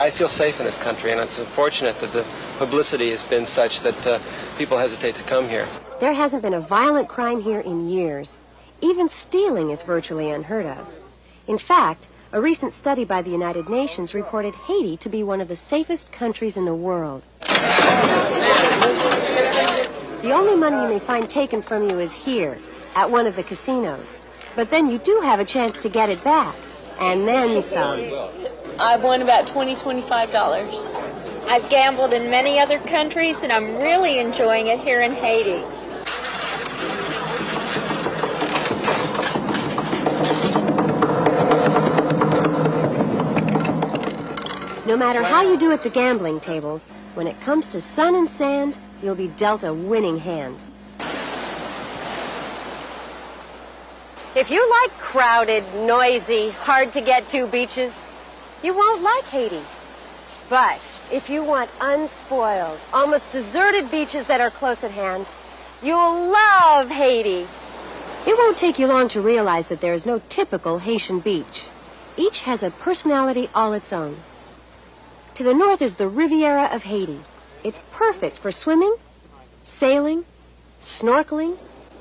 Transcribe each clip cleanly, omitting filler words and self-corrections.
I feel safe in this country, and it's unfortunate that the publicity has been such that people hesitate to come here. There hasn't been a violent crime here in years. Even stealing is virtually unheard of. In fact, a recent study by the United Nations reported Haiti to be one of the safest countries in the world. The only money you may find taken from you is here, at one of the casinos. But then you do have a chance to get it back, and then some. I've won about $20–25. I've gambled in many other countries, and I'm really enjoying it here in Haiti. No matter how you do at the gambling tables, when it comes to sun and sand, you'll be dealt a winning hand. If you like crowded, noisy, hard-to-get-to beaches, you won't like Haiti. But if you want unspoiled, almost deserted beaches that are close at hand, you'll love Haiti. It won't take you long to realize that there is no typical Haitian beach. Each has a personality all its own. To the north is the Riviera of Haiti. It's perfect for swimming, sailing, snorkeling,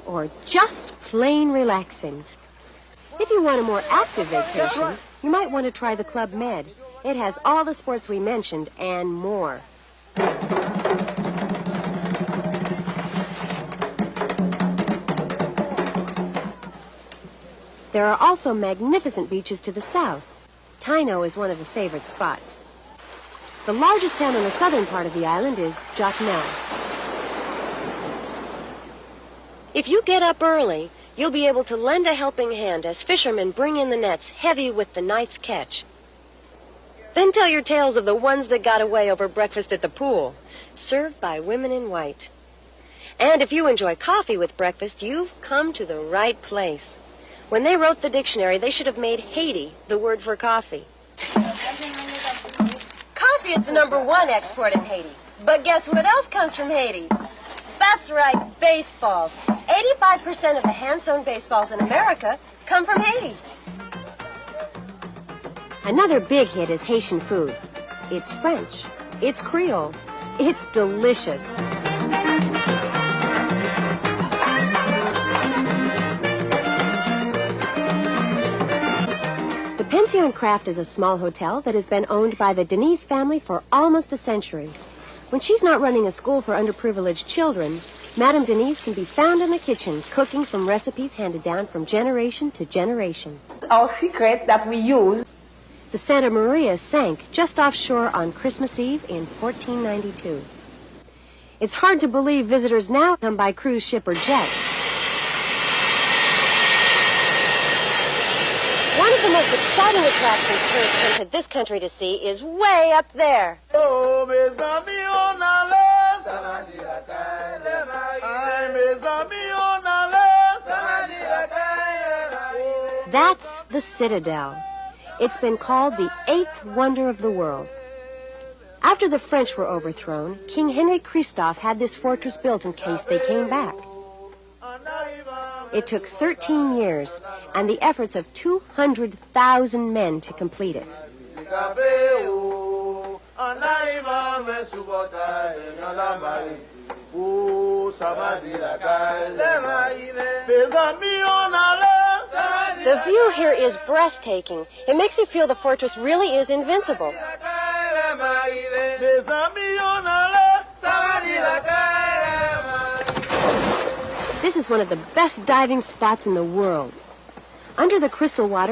or just plain relaxing. If you want a more active vacation, you might want to try the Club Med. It has all the sports we mentioned and more. There are also magnificent beaches to the south. Taino is one of the favorite spots. The largest town in the southern part of the island is Jacmel. If you get up early, you'll be able to lend a helping hand as fishermen bring in the nets heavy with the night's catch. Then tell your tales of the ones that got away over breakfast at the pool, served by women in white. And if you enjoy coffee with breakfast, you've come to the right place. When they wrote the dictionary, they should have made Haiti the word for coffee. Coffee is the #1 export in Haiti. But guess what else comes from Haiti? That's right, baseballs. 85% of the hand-sewn baseballs in America come from Haiti. Another big hit is Haitian food. It's French. It's Creole. It's delicious. The Pension Craft is a small hotel that has been owned by the Denise family for almost a century. When she's not running a school for underprivileged children, Madame Denise can be found in the kitchen cooking from recipes handed down from generation to generation. Our secret that we use. The Santa Maria sank just offshore on Christmas Eve in 1492. It's hard to believe visitors now come by cruise ship or jet. One of the most exciting attractions tourists come to this country to see is way up there. That's the Citadel. It's been called the 8th wonder of the world. After the French were overthrown, King Henry Christophe had this fortress built in case they came back. It took 13 years and the efforts of 200,000 men to complete it. The view here is breathtaking. It makes you feel the fortress really is invincible. This is one of the best diving spots in the world. Under the crystal water,